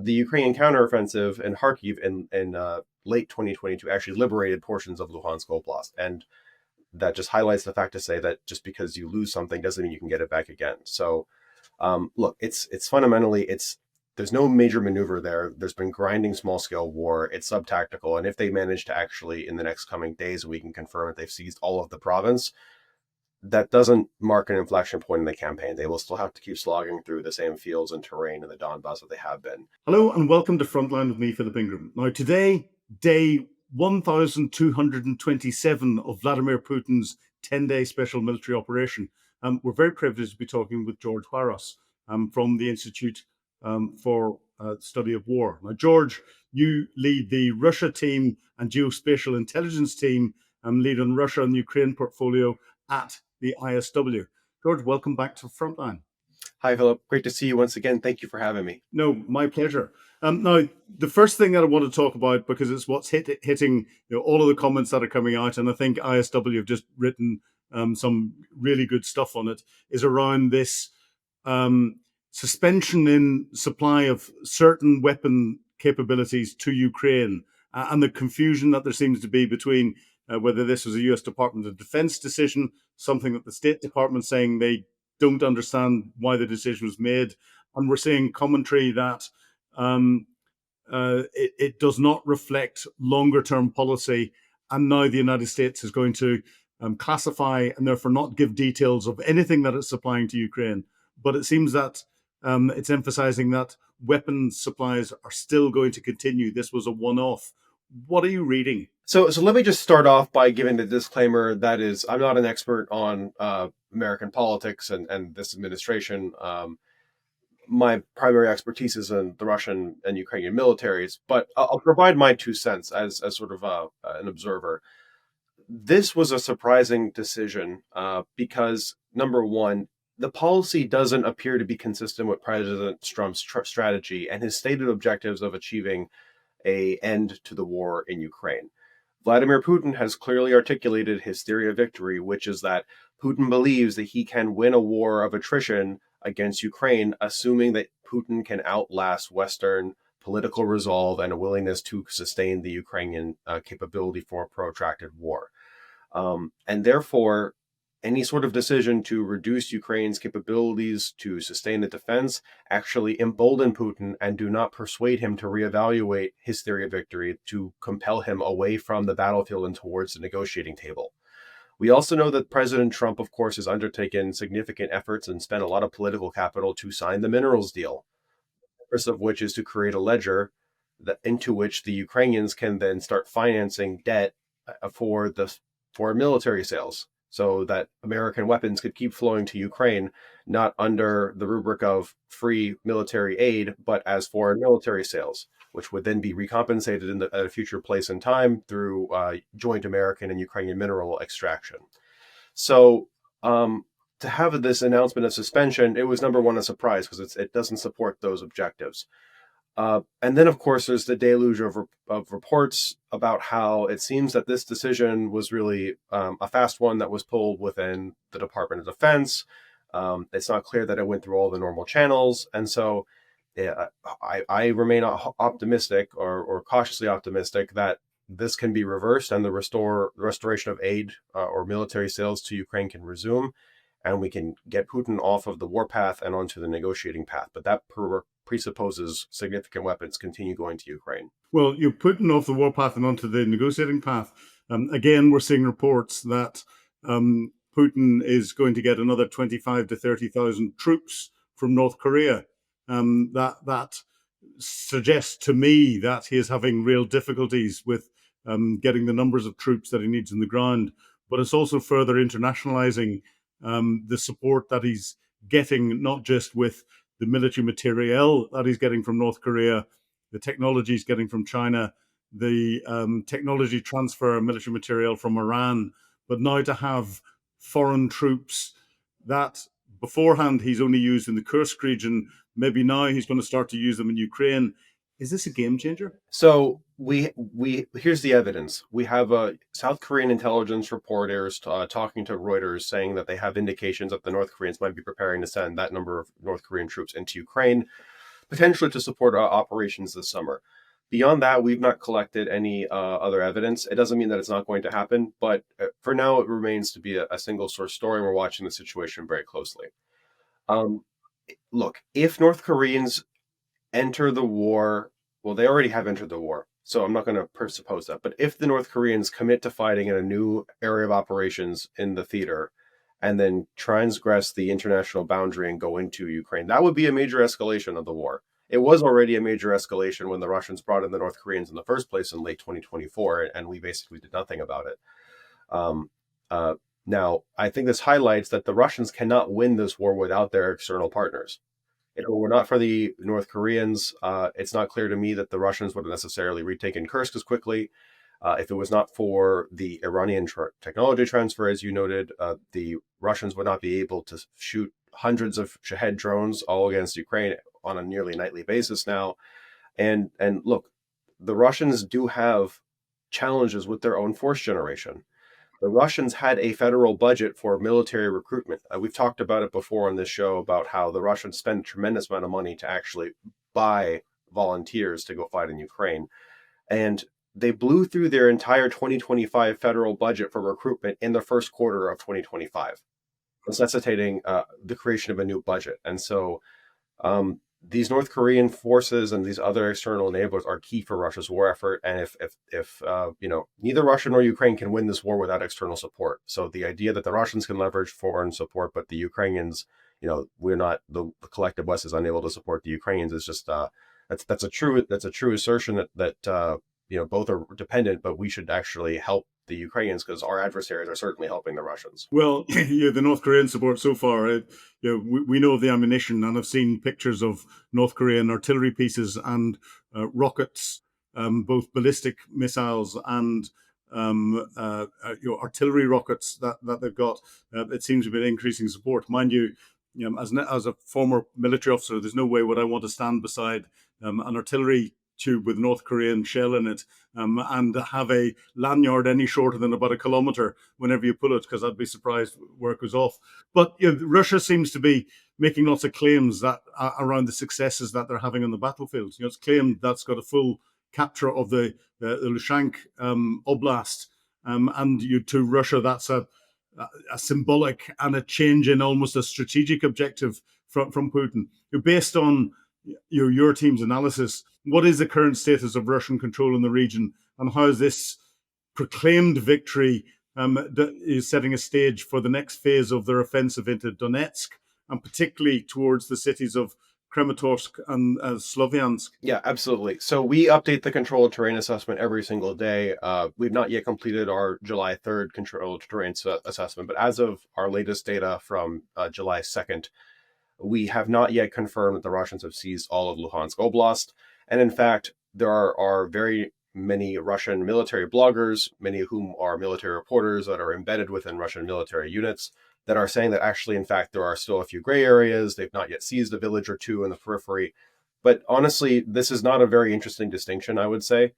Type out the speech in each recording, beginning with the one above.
the Ukrainian counteroffensive in Kharkiv in late 2022 actually liberated portions of Luhansk Oblast. And that just highlights the fact to say that just because you lose something doesn't mean you can get it back again. So look, it's fundamentally, there's no major maneuver there. There's been grinding small scale war. It's sub-tactical. And if they manage to actually, in the next coming days, we can confirm that they've seized all of the province, that doesn't mark an inflection point in the campaign. They will still have to keep slogging through the same fields and terrain in the Donbass that they have been. Hello and welcome to Frontline with me, Philip Ingram. Now today, day 1227 of Vladimir Putin's 10-day special military operation. We're very privileged to be talking with George Barros from the Institute for Study of War. Now, George, you lead the Russia team and geospatial intelligence team, lead on Russia and Ukraine portfolio at the ISW. George, welcome back to Frontline. Hi, Philip. Great to see you once again. Thank you for having me. No, my pleasure. Now, the first thing that I want to talk about, because it's what's hitting all of the comments that are coming out, and I think ISW have just written some really good stuff on it, is around this suspension in supply of certain weapon capabilities to Ukraine, and the confusion that there seems to be between whether this was a US Department of Defense decision, something that the State Department saying they don't understand why the decision was made. And we're seeing commentary that it does not reflect longer term policy. And now the United States is going to classify and therefore not give details of anything that it's supplying to Ukraine. But it seems that it's emphasizing that weapons supplies are still going to continue. This was a one-off. What are you reading? So let me just start off by giving the disclaimer that is, I'm not an expert on American politics and this administration. My primary expertise is in the Russian and Ukrainian militaries, but I'll provide my 2 cents as sort of an observer. This was a surprising decision because, number one, the policy doesn't appear to be consistent with President Trump's strategy and his stated objectives of achieving an end to the war in Ukraine. Vladimir Putin has clearly articulated his theory of victory, which is that Putin believes that he can win a war of attrition against Ukraine, assuming that Putin can outlast Western political resolve and a willingness to sustain the Ukrainian capability for a protracted war. And therefore, any sort of decision to reduce Ukraine's capabilities to sustain the defense actually embolden Putin and do not persuade him to reevaluate his theory of victory, to compel him away from the battlefield and towards the negotiating table. We also know that President Trump, of course, has undertaken significant efforts and spent a lot of political capital to sign the minerals deal, the purpose of which is to create a ledger into which the Ukrainians can then start financing debt for military sales, so that American weapons could keep flowing to Ukraine, not under the rubric of free military aid, but as foreign military sales, which would then be recompensated at a future place and time through joint American and Ukrainian mineral extraction. So to have this announcement of suspension, it was, number one, a surprise because it doesn't support those objectives. And then, of course, there's the deluge of reports about how it seems that this decision was really a fast one that was pulled within the Department of Defense. It's not clear that it went through all the normal channels. And so I remain optimistic or cautiously optimistic that this can be reversed and the restoration of aid or military sales to Ukraine can resume, and we can get Putin off of the war path and onto the negotiating path. But that presupposes significant weapons continue going to Ukraine. Well, you're putting off the war path and onto the negotiating path. Again, we're seeing reports that Putin is going to get another 25 to 30,000 troops from North Korea. That suggests to me that he is having real difficulties with getting the numbers of troops that he needs on the ground. But it's also further internationalizing the support that he's getting, not just with the military materiel that he's getting from North Korea, the technology he's getting from China, the technology transfer military material from Iran, but now to have foreign troops that beforehand he's only used in the Kursk region, maybe now he's going to start to use them in Ukraine. Is this a game changer? So we here's the evidence. We have South Korean intelligence reporters talking to Reuters saying that they have indications that the North Koreans might be preparing to send that number of North Korean troops into Ukraine. potentially to support operations this summer. Beyond that, we've not collected any other evidence. It doesn't mean that it's not going to happen, but for now, it remains to be a single source story. And we're watching the situation very closely. Um, Look, if North Koreans enter the war, well, they already have entered the war, so I'm not going to presuppose that. But if the North Koreans commit to fighting in a new area of operations in the theater and then transgress the international boundary and go into Ukraine, that would be a major escalation of the war. It was already a major escalation when the Russians brought in the North Koreans in the first place in late 2024, and we basically did nothing about it. Um, uh, Now, I think this highlights that the Russians cannot win this war without their external partners. If it were not for the North Koreans, it's not clear to me that the Russians would have necessarily retaken Kursk as quickly. If it was not for the Iranian technology transfer, as you noted, the Russians would not be able to shoot hundreds of Shahed drones all against Ukraine on a nearly nightly basis now. And look, the Russians do have challenges with their own force generation. The Russians had a federal budget for military recruitment. We've talked about it before on this show about how the Russians spend a tremendous amount of money to actually buy volunteers to go fight in Ukraine. And they blew through their entire 2025 federal budget for recruitment in the first quarter of 2025, necessitating the creation of a new budget. And so these North Korean forces and these other external enablers are key for Russia's war effort. And if neither Russia nor Ukraine can win this war without external support. So the idea that the Russians can leverage foreign support, but the Ukrainians, we're not, the collective West is unable to support the Ukrainians, is just that's a true assertion that both are dependent, but we should actually help the Ukrainians because our adversaries are certainly helping the Russians. Well, the North Korean support so far, we know of the ammunition, and I've seen pictures of North Korean artillery pieces and rockets, both ballistic missiles and artillery rockets that they've got. It seems to be increasing support. Mind you, as a former military officer, there's no way would I want to stand beside an artillery tube with North Korean shell in it and have a lanyard any shorter than about a kilometer whenever you pull it, because I'd be surprised where it goes off. But Russia seems to be making lots of claims that around the successes that they're having on the battlefield. It's claimed that's got a full capture of the Luhansk oblast, and to Russia that's a symbolic and a change in almost a strategic objective from Putin. Based on your team's analysis, what is the current status of Russian control in the region, and how is this proclaimed victory is setting a stage for the next phase of their offensive into Donetsk, and particularly towards the cities of Kramatorsk and Sloviansk? Yeah, absolutely. So we update the control terrain assessment every single day. We've not yet completed our July 3rd control terrain assessment, but as of our latest data from July 2nd, we have not yet confirmed that the Russians have seized all of Luhansk Oblast. And in fact, there are very many Russian military bloggers, many of whom are military reporters that are embedded within Russian military units, that are saying that actually, in fact, there are still a few gray areas. They've not yet seized a village or two in the periphery. But honestly, this is not a very interesting distinction, I would say.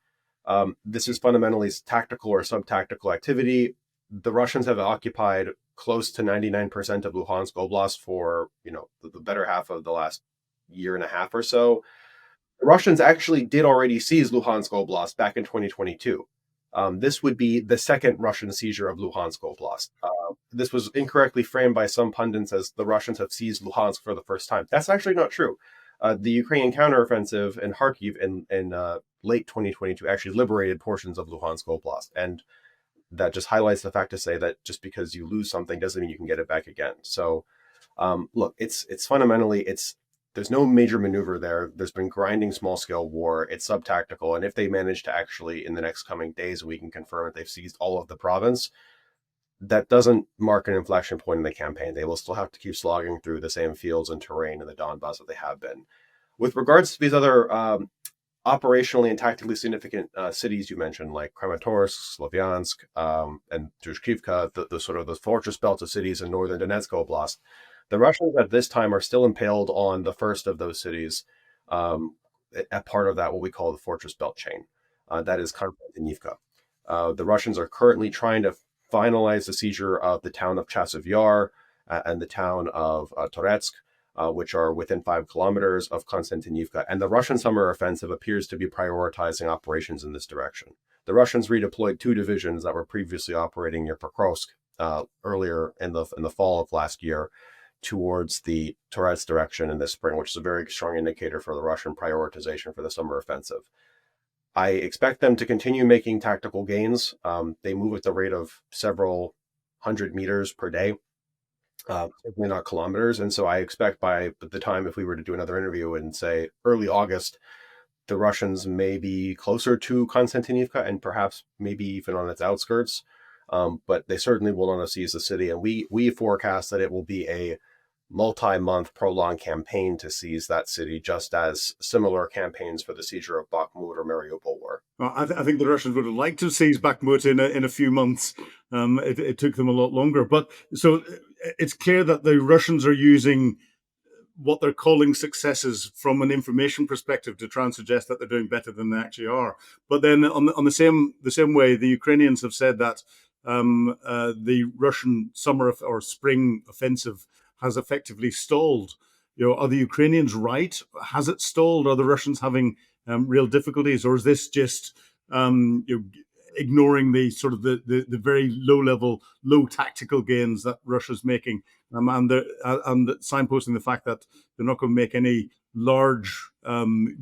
This is fundamentally tactical or sub-tactical activity. The Russians have occupied close to 99% of Luhansk Oblast for, the better half of the last year and a half or so. The Russians actually did already seize Luhansk Oblast back in 2022. This would be the second Russian seizure of Luhansk Oblast. This was incorrectly framed by some pundits as the Russians have seized Luhansk for the first time. That's actually not true. The Ukrainian counteroffensive in Kharkiv in late 2022 actually liberated portions of Luhansk Oblast. And that just highlights the fact to say that just because you lose something doesn't mean you can get it back again. So, look, it's fundamentally, there's no major maneuver there. There's been grinding small-scale war. It's sub-tactical. And if they manage to actually, in the next coming days, we can confirm that they've seized all of the province, that doesn't mark an inflection point in the campaign. They will still have to keep slogging through the same fields and terrain in the Donbass that they have been. With regards to these other operationally and tactically significant cities you mentioned, like Kramatorsk, Sloviansk, and Drushkivka, the sort of the fortress belt of cities in northern Donetsk Oblast, the Russians at this time are still impaled on the first of those cities, at part of that, what we call the fortress belt chain. That is Konstantinivka. The Russians are currently trying to finalize the seizure of the town of Chasiv Yar and the town of Toretsk. which are within 5 kilometers of Konstantinivka. And the Russian summer offensive appears to be prioritizing operations in this direction. The Russians redeployed 2 divisions that were previously operating near Pokrovsk earlier in the fall of last year towards the Tourette's direction in the spring, which is a very strong indicator for the Russian prioritization for the summer offensive. I expect them to continue making tactical gains. They move at the rate of several hundred meters per day, certainly not kilometers. And so I expect by the time, if we were to do another interview in, say, early August, the Russians may be closer to Konstantinivka and perhaps maybe even on its outskirts. But they certainly will not seize the city. And we forecast that it will be a multi-month prolonged campaign to seize that city, just as similar campaigns for the seizure of Bakhmut or Mariupol were. Well, I think the Russians would have liked to seize Bakhmut in a few months. It took them a lot longer. But so it's clear that the Russians are using what they're calling successes from an information perspective to try and suggest that they're doing better than they actually are. But then on the same way, the Ukrainians have said that the Russian summer or spring offensive has effectively stalled. Are the Ukrainians right? Has it stalled? Are the Russians having real difficulties, or is this just ignoring the sort of the very low level, low tactical gains that Russia's making, and signposting the fact that they're not going to make any large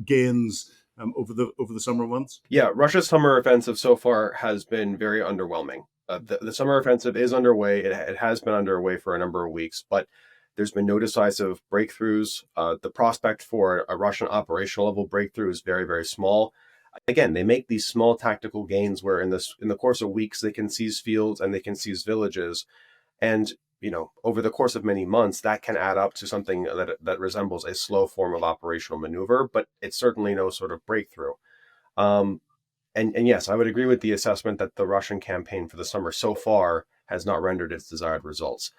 gains over the summer months? Yeah, Russia's summer offensive so far has been very underwhelming. The summer offensive is underway. It has been underway for a number of weeks, but there's been no decisive breakthroughs. The prospect for a Russian operational level breakthrough is very, very small. Again, they make these small tactical gains where in the course of weeks they can seize fields and they can seize villages, and over the course of many months that can add up to something that resembles a slow form of operational maneuver, but it's certainly no sort of breakthrough. And yes, I would agree with the assessment that the Russian campaign for the summer so far has not rendered its desired results.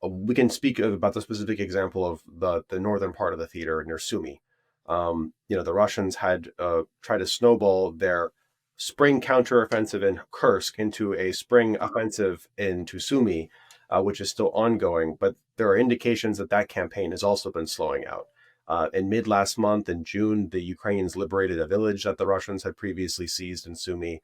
We can speak about the specific example of the northern part of the theater near Sumy. The Russians had tried to snowball their spring counteroffensive in Kursk into a spring offensive into Sumy, which is still ongoing. But there are indications that campaign has also been slowing out. In mid last month, in June, the Ukrainians liberated a village that the Russians had previously seized in Sumy.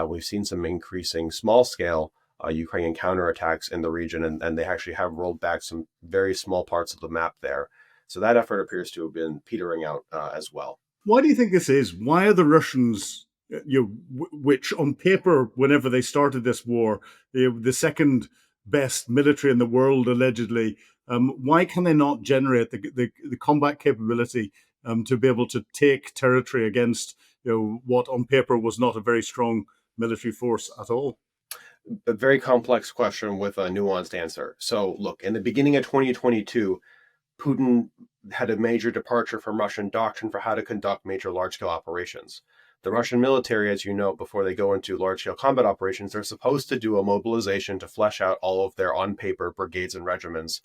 We've seen some increasing small-scale Ukrainian counterattacks in the region, and they actually have rolled back some very small parts of the map there. So that effort appears to have been petering out as well. Why do you think this is? Why are the Russians, which on paper, whenever they started this war, the second best military in the world, allegedly, why can they not generate the combat capability to be able to take territory against what on paper was not a very strong military force at all? A very complex question with a nuanced answer. So look, in the beginning of 2022, Putin had a major departure from Russian doctrine for how to conduct major large-scale operations. The Russian military, as you know, before they go into large-scale combat operations, they're supposed to do a mobilization to flesh out all of their on-paper brigades and regiments,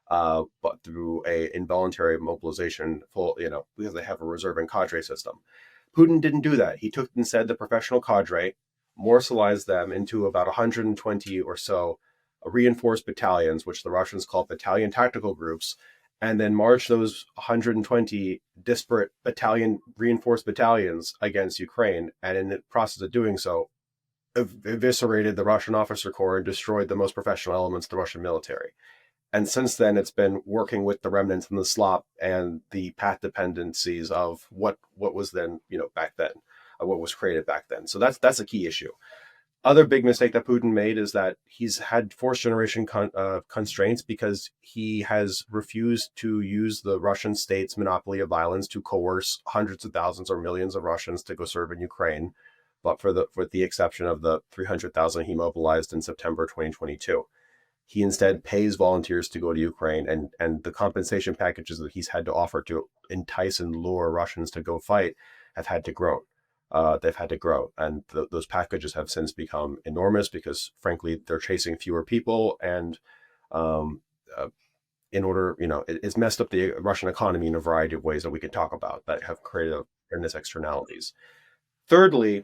but through a involuntary mobilization, because they have a reserve and cadre system. Putin didn't do that. He took instead the professional cadre, morsalized them into about 120 or so reinforced battalions, which the Russians call battalion tactical groups, and then marched those 120 disparate reinforced battalions against Ukraine, and in the process of doing so, eviscerated the Russian officer corps and destroyed the most professional elements of the Russian military. And since then, it's been working with the remnants and the slop and the path dependencies of what was then, back then, what was created back then. So that's a key issue. Other big mistake that Putin made is that he's had fourth generation constraints because he has refused to use the Russian state's monopoly of violence to coerce hundreds of thousands or millions of Russians to go serve in Ukraine, but for the exception of the 300,000 he mobilized in September 2022. He instead pays volunteers to go to Ukraine, and the compensation packages that he's had to offer to entice and lure Russians to go fight have had to grow. They've had to grow, and those packages have since become enormous because, frankly, they're chasing fewer people, and in order, it's messed up the Russian economy in a variety of ways that we can talk about that have created horrendous externalities. Thirdly,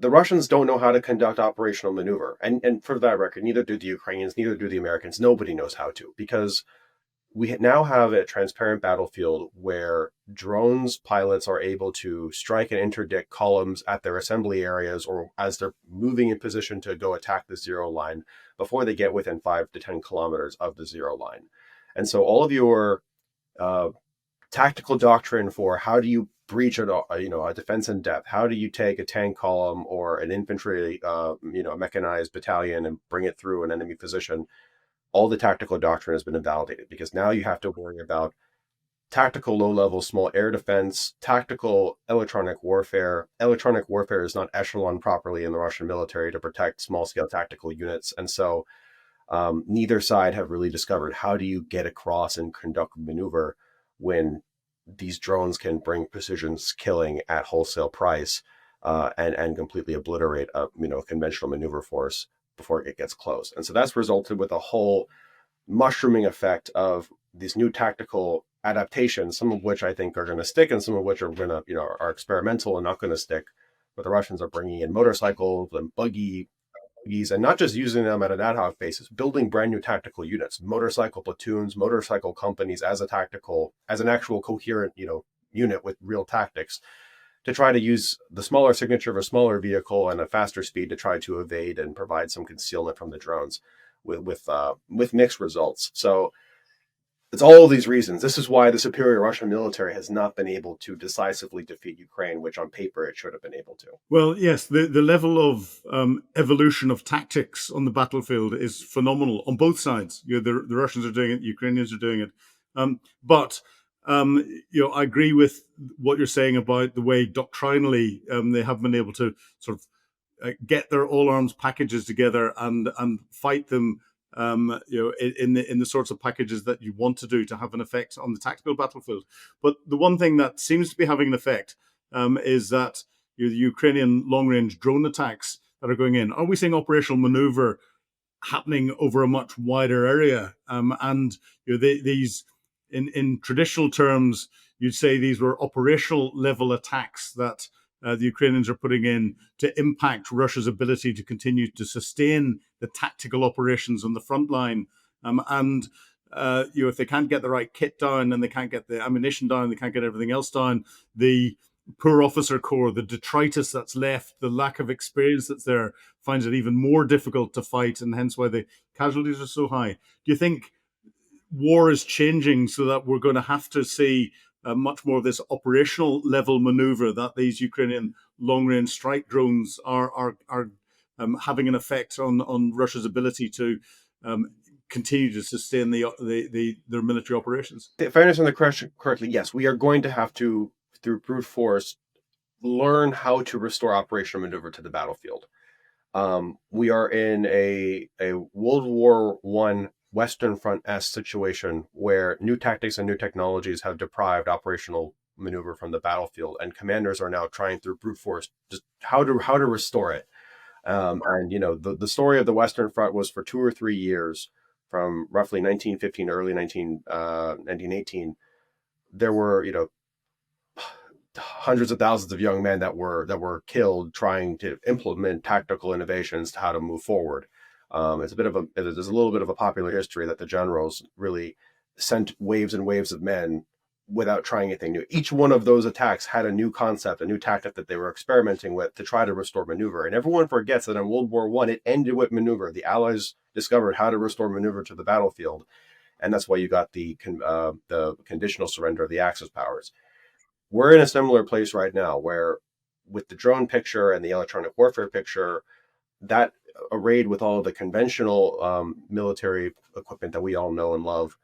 the Russians don't know how to conduct operational maneuver, and for that record, neither do the Ukrainians, neither do the Americans. Nobody knows how to, because we now have a transparent battlefield where drones pilots are able to strike and interdict columns at their assembly areas or as they're moving in position to go attack the zero line before they get within 5 to 10 kilometers of the zero line. And so all of your uh, tactical doctrine for how do you breach a defense in depth, how do you take a tank column or an infantry mechanized battalion and bring it through an enemy position, all the tactical doctrine has been invalidated because now you have to worry about tactical low level small air defense, tactical electronic warfare. Electronic warfare is not echeloned properly in the Russian military to protect small scale tactical units. And so neither side have really discovered how do you get across and conduct maneuver when these drones can bring precision killing at wholesale price and completely obliterate a conventional maneuver force before it gets close. And so that's resulted with a whole mushrooming effect of these new tactical adaptations, some of which I think are going to stick and some of which are going to, are experimental and not going to stick. But the Russians are bringing in motorcycles and buggies and not just using them at an ad hoc basis, building brand new tactical units, motorcycle platoons, motorcycle companies as an actual coherent, unit with real tactics to try to use the smaller signature of a smaller vehicle and a faster speed to try to evade and provide some concealment from the drones with mixed results. So it's all of these reasons. This is why the superior Russian military has not been able to decisively defeat Ukraine, which on paper it should have been able to. Well, yes, the level of evolution of tactics on the battlefield is phenomenal on both sides. The Russians are doing it, the Ukrainians are doing it. But I agree with what you're saying about the way doctrinally they have been able to sort of get their all arms packages together and fight them. In the sorts of packages that you want to do to have an effect on the tactical battlefield. But the one thing that seems to be having an effect is that the Ukrainian long-range drone attacks that are going in. Are we seeing operational maneuver happening over a much wider area? And these, in traditional terms, you'd say these were operational level attacks that the Ukrainians are putting in to impact Russia's ability to continue to sustain the tactical operations on the front line. If they can't get the right kit down and they can't get the ammunition down, they can't get everything else down, the poor officer corps, the detritus that's left, the lack of experience that's there finds it even more difficult to fight, and hence why the casualties are so high. Do you think war is changing so that we're going to have to see much more of this operational level maneuver that these Ukrainian long-range strike drones are having an effect on Russia's ability to continue to sustain their military operations? If I understand the question correctly, yes, we are going to have to, through brute force, learn how to restore operational maneuver to the battlefield. We are in a World War I Western Front-esque situation where new tactics and new technologies have deprived operational maneuver from the battlefield, and commanders are now trying through brute force just how to restore it. And the story of the Western Front was for 2 or 3 years, from roughly 1915 to early 1918. There were hundreds of thousands of young men that were killed trying to implement tactical innovations to how to move forward. There's a little bit of a popular history that the generals really sent waves and waves of men without trying anything new. Each one of those attacks had a new concept, a new tactic that they were experimenting with to try to restore maneuver. And everyone forgets that in World War I, it ended with maneuver. The Allies discovered how to restore maneuver to the battlefield, and that's why you got the conditional surrender of the Axis powers. We're in a similar place right now, where with the drone picture and the electronic warfare picture, that arrayed with all of the conventional military equipment that we all know and love,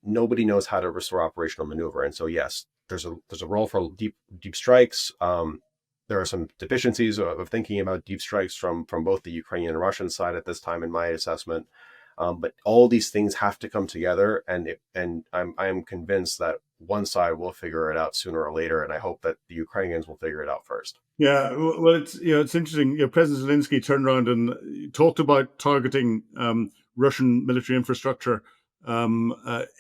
nobody knows how to restore operational maneuver. And so, yes, there's a role for deep strikes. There are some deficiencies of thinking about deep strikes from both the Ukrainian and Russian side at this time, in my assessment. But all these things have to come together, and I am convinced that one side will figure it out sooner or later, and I hope that the Ukrainians will figure it out first. Yeah, well, it's interesting. President Zelensky turned around and talked about targeting Russian military infrastructure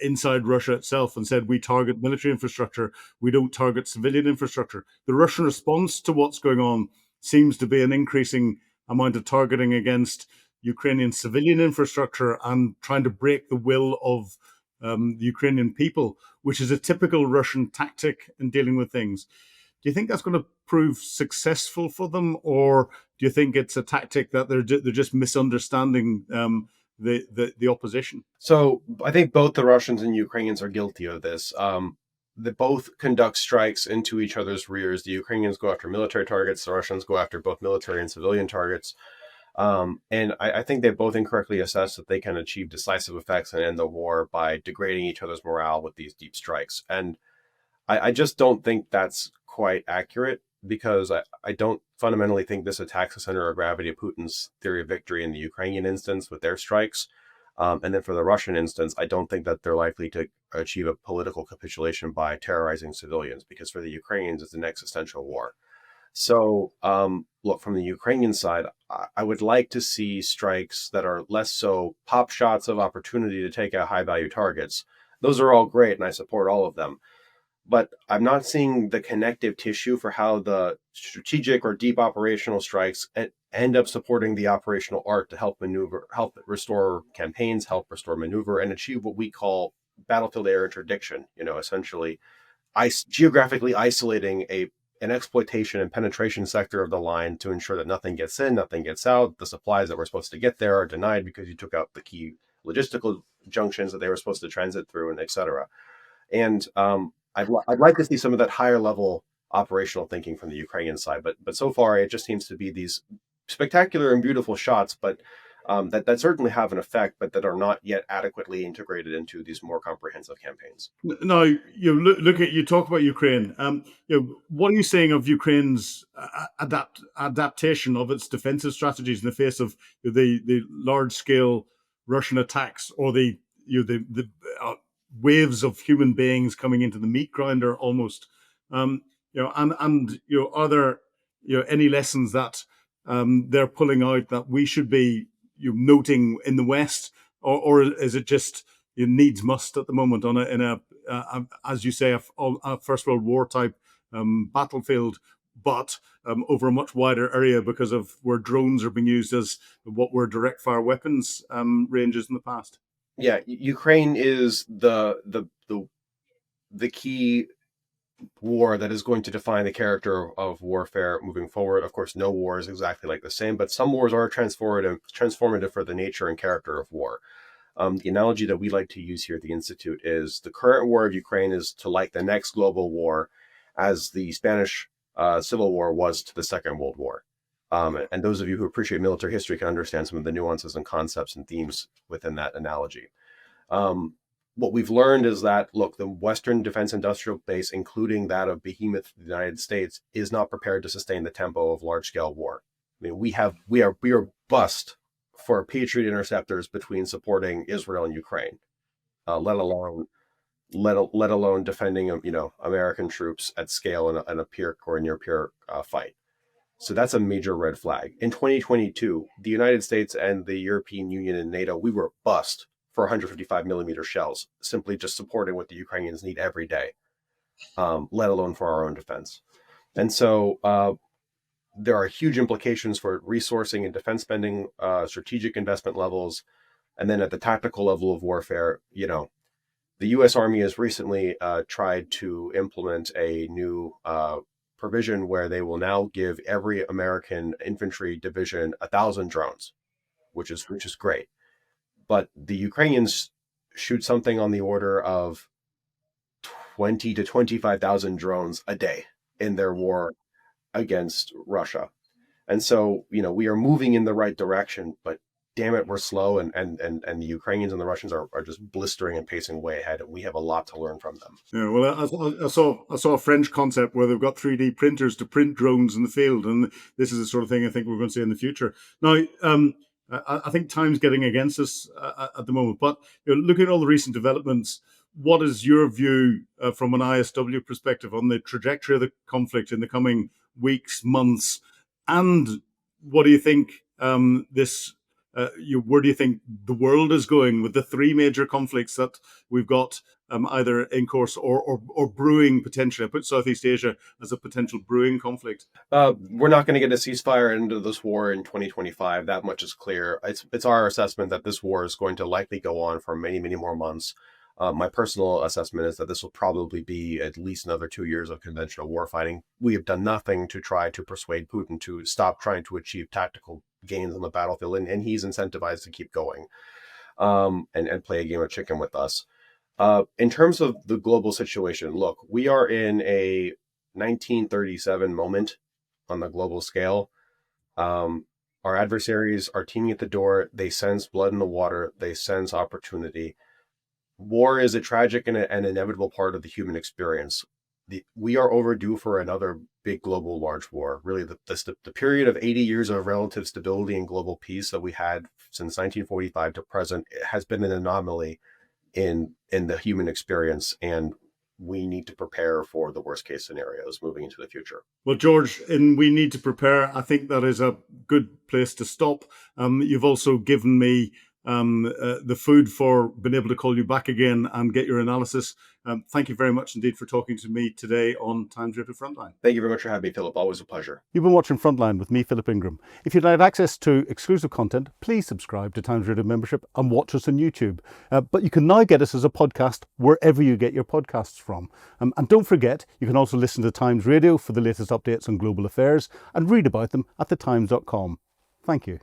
inside Russia itself, and said, we target military infrastructure, we don't target civilian infrastructure. The Russian response to what's going on seems to be an increasing amount of targeting against Ukrainian civilian infrastructure and trying to break the will of the Ukrainian people, which is a typical Russian tactic in dealing with things. Do you think that's going to prove successful for them, or do you think it's a tactic that they're just misunderstanding the opposition? So I think both the Russians and Ukrainians are guilty of this. They both conduct strikes into each other's rears. The Ukrainians go after military targets. The Russians go after both military and civilian targets. And I think they both incorrectly assess that they can achieve decisive effects and end the war by degrading each other's morale with these deep strikes. And I just don't think that's quite accurate, because I don't fundamentally think this attacks the center of gravity of Putin's theory of victory in the Ukrainian instance with their strikes. And then for the Russian instance, I don't think that they're likely to achieve a political capitulation by terrorizing civilians, because for the Ukrainians, it's an existential war. So, look, from the Ukrainian side, I would like to see strikes that are less so pop shots of opportunity to take out high value targets. Those are all great, and I support all of them. But I'm not seeing the connective tissue for how the strategic or deep operational strikes end up supporting the operational art to help maneuver, help restore campaigns, help restore maneuver, and achieve what we call battlefield area interdiction. Essentially, geographically isolating an exploitation and penetration sector of the line to ensure that nothing gets in, nothing gets out. The supplies that were supposed to get there are denied because you took out the key logistical junctions that they were supposed to transit through, and et cetera. And I'd like to see some of that higher level operational thinking from the Ukrainian side, but so far it just seems to be these spectacular and beautiful shots, but that certainly have an effect, but that are not yet adequately integrated into these more comprehensive campaigns. Now, you talk about Ukraine. What are you saying of Ukraine's adaptation of its defensive strategies in the face of the large scale Russian attacks, or the waves of human beings coming into the meat grinder almost? Are there any lessons that they're pulling out that we should be noting in the West, or is it just needs must at the moment on as you say, a First World War type battlefield, but over a much wider area because of where drones are being used as what were direct fire weapons ranges in the past? Yeah, Ukraine is the key war that is going to define the character of warfare moving forward. Of course, no war is exactly like the same, but some wars are transformative for the nature and character of war. The analogy that we like to use here at the Institute is the current war of Ukraine is to like the next global war as the Spanish Civil War was to the Second World War. And those of you who appreciate military history can understand some of the nuances and concepts and themes within that analogy. What we've learned is that, look, the Western defense industrial base, including that of behemoth the United States, is not prepared to sustain the tempo of large-scale war. I mean, we are bust for Patriot interceptors between supporting Israel and Ukraine, let alone defending American troops at scale in a peer or near peer fight. So that's a major red flag. In 2022, the United States and the European Union and NATO, we were bust for 155 millimeter shells, simply just supporting what the Ukrainians need every day, let alone for our own defense. And so there are huge implications for resourcing and defense spending, strategic investment levels, and then at the tactical level of warfare, the U.S. Army has recently tried to implement a new provision where they will now give every American infantry division 1,000 drones, which is great. But the Ukrainians shoot something on the order of 20 to 25,000 drones a day in their war against Russia. And so, we are moving in the right direction, but damn it, we're slow, and the Ukrainians and the Russians are just blistering and pacing way ahead, and we have a lot to learn from them. Yeah, well, I saw a French concept where they've got 3D printers to print drones in the field, and this is the sort of thing I think we're going to see in the future. Now, I think time's getting against us at the moment, but looking at all the recent developments, what is your view from an ISW perspective on the trajectory of the conflict in the coming weeks, months, and what do you think where do you think the world is going with the three major conflicts that we've got either in course or brewing potentially? I put Southeast Asia as a potential brewing conflict. We're not going to get a ceasefire into this war in 2025. That much is clear. It's our assessment that this war is going to likely go on for many, many more months. My personal assessment is that this will probably be at least another 2 years of conventional warfighting. We have done nothing to try to persuade Putin to stop trying to achieve tactical gains on the battlefield, and he's incentivized to keep going, and play a game of chicken with us. In terms of the global situation, look, we are in a 1937 moment on the global scale. Our adversaries are teeming at the door. They sense blood in the water. They sense opportunity. War is a tragic and an inevitable part of the human experience. We are overdue for another big global large war. Really, the period of 80 years of relative stability and global peace that we had since 1945 to present has been an anomaly in the human experience, and we need to prepare for the worst case scenarios moving into the future. Well, George, in We Need to Prepare, I think that is a good place to stop. You've also given me the food for being able to call you back again and get your analysis. Thank you very much indeed for talking to me today on Times Radio Frontline. Thank you very much for having me, Philip. Always a pleasure. You've been watching Frontline with me, Philip Ingram. If you'd like access to exclusive content, please subscribe to Times Radio membership and watch us on YouTube. But you can now get us as a podcast wherever you get your podcasts from. And don't forget, you can also listen to Times Radio for the latest updates on global affairs and read about them at thetimes.com. Thank you.